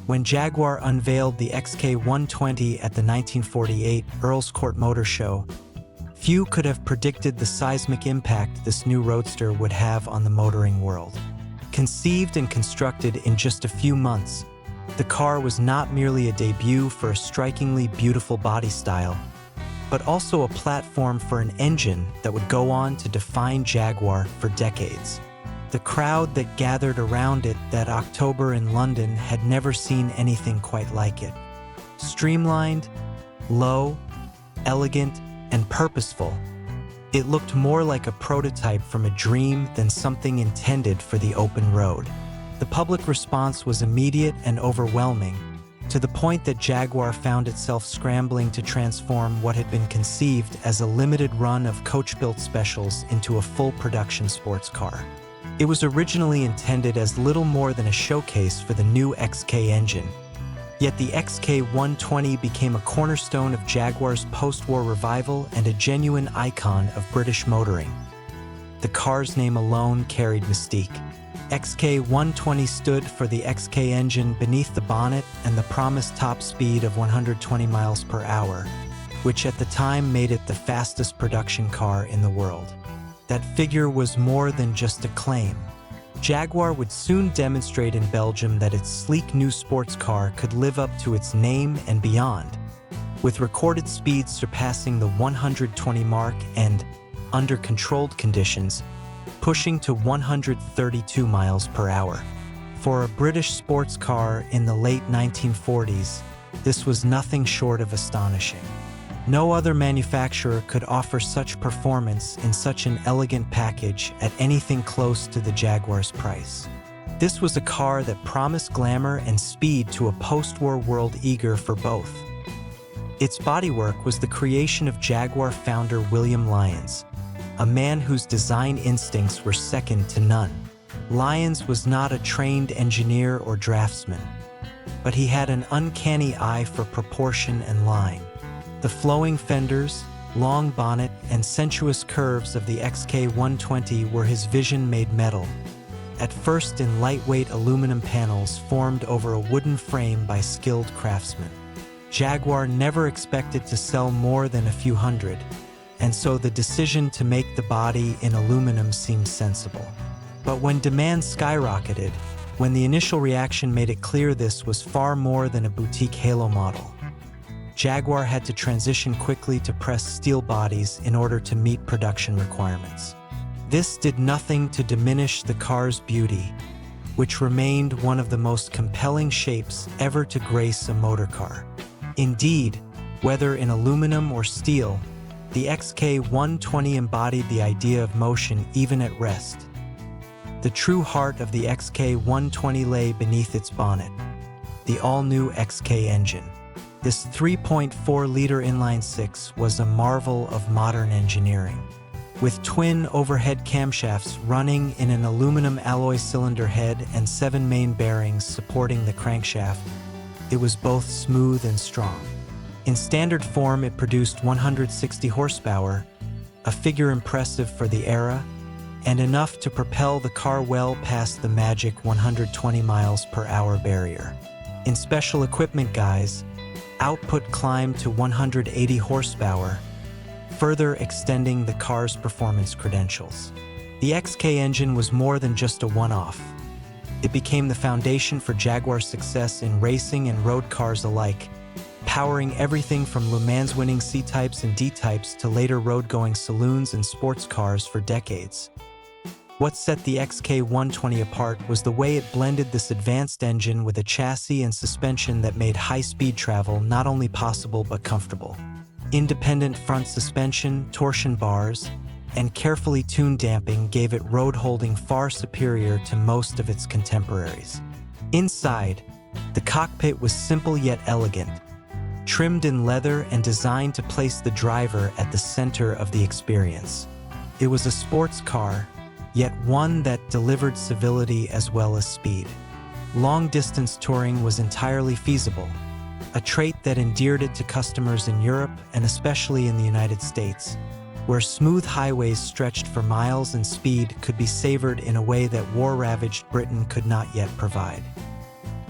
When Jaguar unveiled the XK120 at the 1948 Earls Court Motor Show, few could have predicted the seismic impact this new roadster would have on the motoring world. Conceived and constructed in just a few months, the car was not merely a debut for a strikingly beautiful body style, but also a platform for an engine that would go on to define Jaguar for decades. The crowd that gathered around it that October in London had never seen anything quite like it. Streamlined, low, elegant, and purposeful, it looked more like a prototype from a dream than something intended for the open road. The public response was immediate and overwhelming, to the point that Jaguar found itself scrambling to transform what had been conceived as a limited run of coach-built specials into a full production sports car. It was originally intended as little more than a showcase for the new XK engine, yet the XK120 became a cornerstone of Jaguar's post-war revival and a genuine icon of British motoring. The car's name alone carried mystique. XK120 stood for the XK engine beneath the bonnet and the promised top speed of 120 miles per hour, which at the time made it the fastest production car in the world. That figure was more than just a claim. Jaguar would soon demonstrate in Belgium that its sleek new sports car could live up to its name and beyond, with recorded speeds surpassing the 120 mark and, under controlled conditions, pushing to 132 miles per hour. For a British sports car in the late 1940s, this was nothing short of astonishing. No other manufacturer could offer such performance in such an elegant package at anything close to the Jaguar's price. This was a car that promised glamour and speed to a post-war world eager for both. Its bodywork was the creation of Jaguar founder William Lyons, a man whose design instincts were second to none. Lyons was not a trained engineer or draftsman, but he had an uncanny eye for proportion and line. The flowing fenders, long bonnet, and sensuous curves of the XK120 were his vision made metal, at first in lightweight aluminum panels formed over a wooden frame by skilled craftsmen. Jaguar never expected to sell more than a few hundred, and so the decision to make the body in aluminum seemed sensible. But when demand skyrocketed, when the initial reaction made it clear this was far more than a boutique halo model, Jaguar had to transition quickly to pressed steel bodies in order to meet production requirements. This did nothing to diminish the car's beauty, which remained one of the most compelling shapes ever to grace a motor car. Indeed, whether in aluminum or steel, the XK120 embodied the idea of motion even at rest. The true heart of the XK120 lay beneath its bonnet, the all-new XK engine. This 3.4-liter inline-six was a marvel of modern engineering. With twin overhead camshafts running in an aluminum alloy cylinder head and 7 main bearings supporting the crankshaft, it was both smooth and strong. In standard form, it produced 160 horsepower, a figure impressive for the era, and enough to propel the car well past the magic 120 miles per hour barrier. In special equipment guise, output climbed to 180 horsepower, further extending the car's performance credentials. The XK engine was more than just a one-off. It became the foundation for Jaguar's success in racing and road cars alike, powering everything from Le Mans winning C-types and D-types to later road-going saloons and sports cars for decades. What set the XK120 apart was the way it blended this advanced engine with a chassis and suspension that made high-speed travel not only possible but comfortable. Independent front suspension, torsion bars, and carefully tuned damping gave it road holding far superior to most of its contemporaries. Inside, the cockpit was simple yet elegant, trimmed in leather and designed to place the driver at the center of the experience. It was a sports car, yet one that delivered civility as well as speed. Long-distance touring was entirely feasible, a trait that endeared it to customers in Europe and especially in the United States, where smooth highways stretched for miles and speed could be savored in a way that war-ravaged Britain could not yet provide.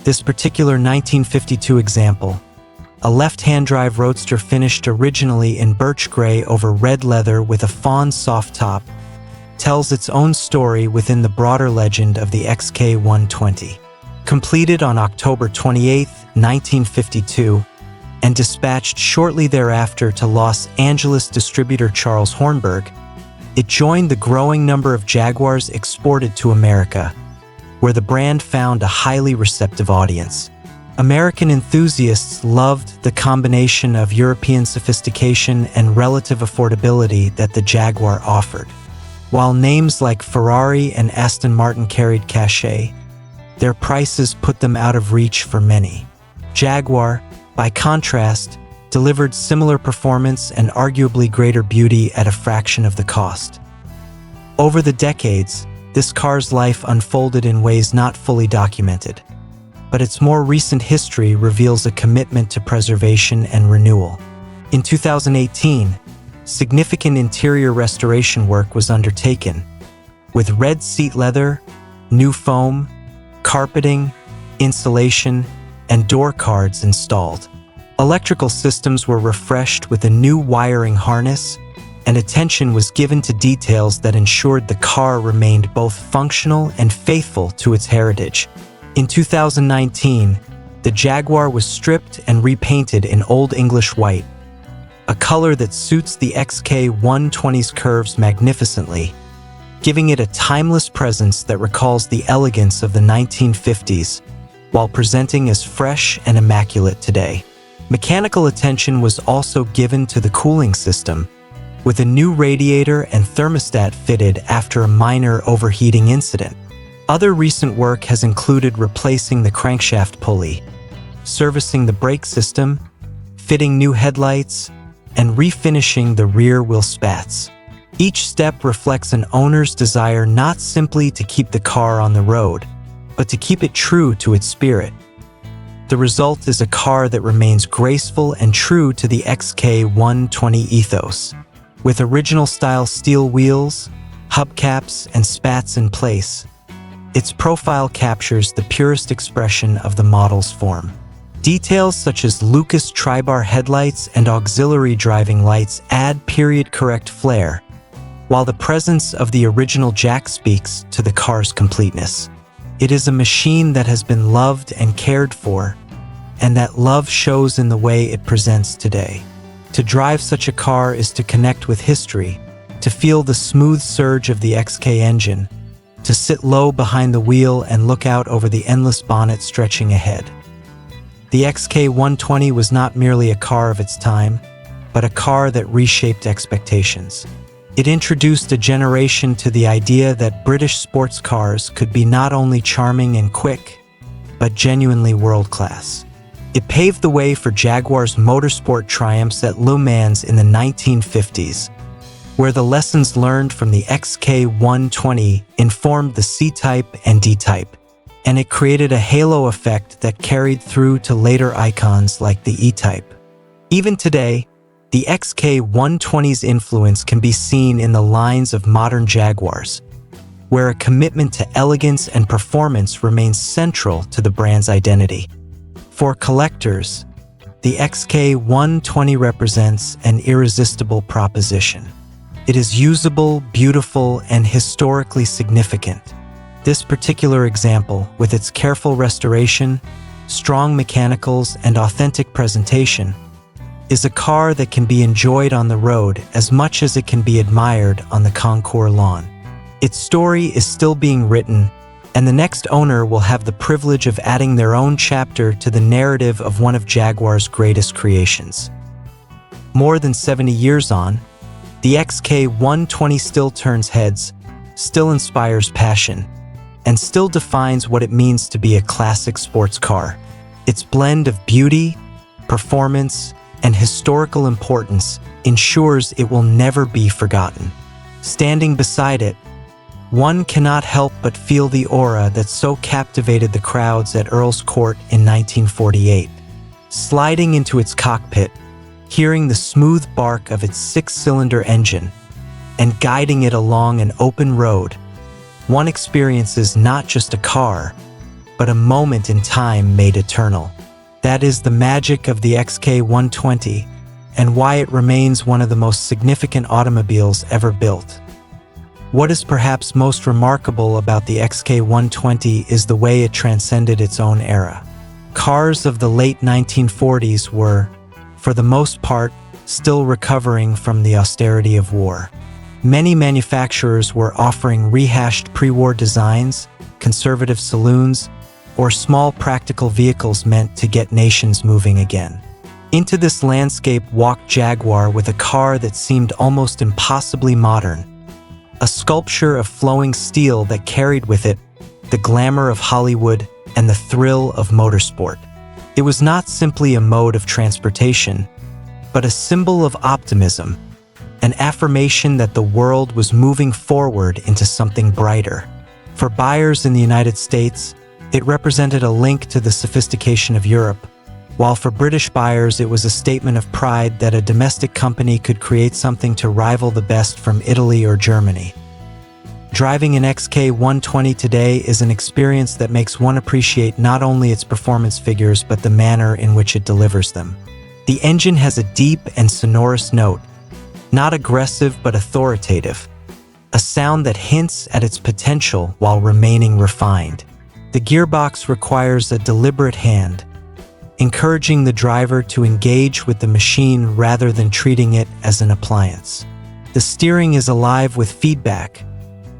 This particular 1952 example, a left-hand drive Roadster finished originally in birch gray over red leather with a fawn soft top, tells its own story within the broader legend of the XK120. Completed on October 28, 1952, and dispatched shortly thereafter to Los Angeles distributor Charles Hornberg, it joined the growing number of Jaguars exported to America, where the brand found a highly receptive audience. American enthusiasts loved the combination of European sophistication and relative affordability that the Jaguar offered. While names like Ferrari and Aston Martin carried cachet, their prices put them out of reach for many. Jaguar, by contrast, delivered similar performance and arguably greater beauty at a fraction of the cost. Over the decades, this car's life unfolded in ways not fully documented, but its more recent history reveals a commitment to preservation and renewal. In 2018, significant interior restoration work was undertaken, with red seat leather, new foam, carpeting, insulation, and door cards installed. Electrical systems were refreshed with a new wiring harness, and attention was given to details that ensured the car remained both functional and faithful to its heritage. In 2019, the Jaguar was stripped and repainted in Old English white, a color that suits the XK120's curves magnificently, giving it a timeless presence that recalls the elegance of the 1950s, while presenting as fresh and immaculate today. Mechanical attention was also given to the cooling system, with a new radiator and thermostat fitted after a minor overheating incident. Other recent work has included replacing the crankshaft pulley, servicing the brake system, fitting new headlights, and refinishing the rear wheel spats. Each step reflects an owner's desire not simply to keep the car on the road, but to keep it true to its spirit. The result is a car that remains graceful and true to the XK120 ethos. With original-style steel wheels, hubcaps, and spats in place, its profile captures the purest expression of the model's form. Details such as Lucas tri-bar headlights and auxiliary driving lights add period-correct flair, while the presence of the original jack speaks to the car's completeness. It is a machine that has been loved and cared for, and that love shows in the way it presents today. To drive such a car is to connect with history, to feel the smooth surge of the XK engine, to sit low behind the wheel and look out over the endless bonnet stretching ahead. The XK120 was not merely a car of its time, but a car that reshaped expectations. It introduced a generation to the idea that British sports cars could be not only charming and quick, but genuinely world-class. It paved the way for Jaguar's motorsport triumphs at Le Mans in the 1950s, where the lessons learned from the XK120 informed the C-Type and D-Type, and it created a halo effect that carried through to later icons like the E-Type. Even today, the XK120's influence can be seen in the lines of modern Jaguars, where a commitment to elegance and performance remains central to the brand's identity. For collectors, the XK120 represents an irresistible proposition. It is usable, beautiful, and historically significant. This particular example, with its careful restoration, strong mechanicals, and authentic presentation, is a car that can be enjoyed on the road as much as it can be admired on the concours lawn. Its story is still being written, and the next owner will have the privilege of adding their own chapter to the narrative of one of Jaguar's greatest creations. More than 70 years on, the XK120 still turns heads, still inspires passion, and still defines what it means to be a classic sports car. Its blend of beauty, performance, and historical importance ensures it will never be forgotten. Standing beside it, one cannot help but feel the aura that so captivated the crowds at Earls Court in 1948. Sliding into its cockpit, hearing the smooth bark of its six-cylinder engine, and guiding it along an open road, one experiences not just a car, but a moment in time made eternal. That is the magic of the XK120 and why it remains one of the most significant automobiles ever built. What is perhaps most remarkable about the XK120 is the way it transcended its own era. Cars of the late 1940s were, for the most part, still recovering from the austerity of war. Many manufacturers were offering rehashed pre-war designs, conservative saloons, or small practical vehicles meant to get nations moving again. Into this landscape walked Jaguar with a car that seemed almost impossibly modern, a sculpture of flowing steel that carried with it the glamour of Hollywood and the thrill of motorsport. It was not simply a mode of transportation, but a symbol of optimism, an affirmation that the world was moving forward into something brighter. For buyers in the United States, it represented a link to the sophistication of Europe, while for British buyers it was a statement of pride that a domestic company could create something to rival the best from Italy or Germany. Driving an XK120 today is an experience that makes one appreciate not only its performance figures but the manner in which it delivers them. The engine has a deep and sonorous note, not aggressive but authoritative, a sound that hints at its potential while remaining refined. The gearbox requires a deliberate hand, encouraging the driver to engage with the machine rather than treating it as an appliance. The steering is alive with feedback,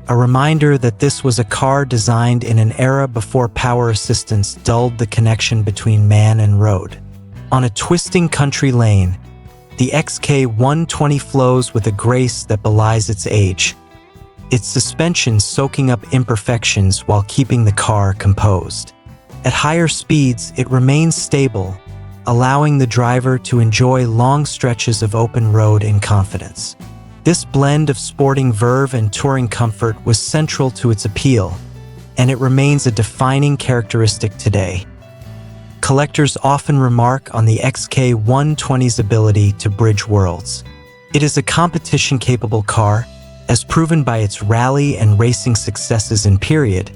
a reminder that this was a car designed in an era before power assistance dulled the connection between man and road. On a twisting country lane, the XK120 flows with a grace that belies its age, its suspension soaking up imperfections while keeping the car composed. At higher speeds, it remains stable, allowing the driver to enjoy long stretches of open road in confidence. This blend of sporting verve and touring comfort was central to its appeal, and it remains a defining characteristic today. Collectors often remark on the XK120's ability to bridge worlds. It is a competition-capable car, as proven by its rally and racing successes in period,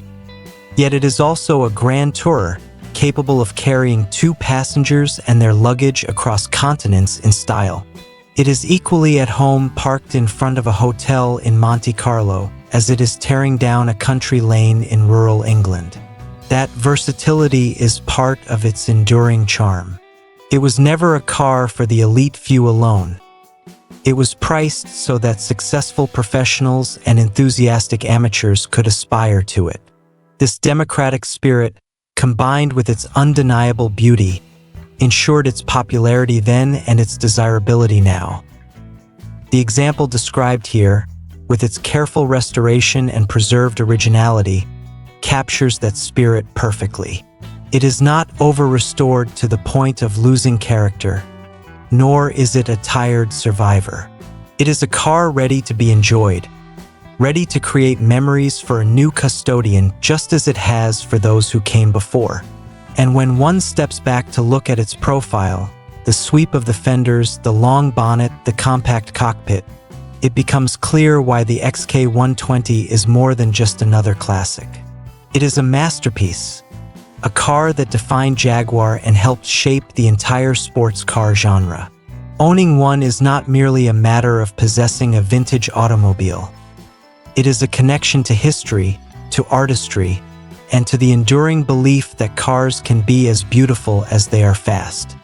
yet it is also a grand tourer, capable of carrying 2 passengers and their luggage across continents in style. It is equally at home parked in front of a hotel in Monte Carlo, as it is tearing down a country lane in rural England. That versatility is part of its enduring charm. It was never a car for the elite few alone. It was priced so that successful professionals and enthusiastic amateurs could aspire to it. This democratic spirit, combined with its undeniable beauty, ensured its popularity then and its desirability now. The example described here, with its careful restoration and preserved originality, captures that spirit perfectly. It is not over-restored to the point of losing character, nor is it a tired survivor. It is a car ready to be enjoyed, ready to create memories for a new custodian just as it has for those who came before. And when one steps back to look at its profile, the sweep of the fenders, the long bonnet, the compact cockpit, it becomes clear why the XK120 is more than just another classic. It is a masterpiece, a car that defined Jaguar and helped shape the entire sports car genre. Owning one is not merely a matter of possessing a vintage automobile. It is a connection to history, to artistry, and to the enduring belief that cars can be as beautiful as they are fast.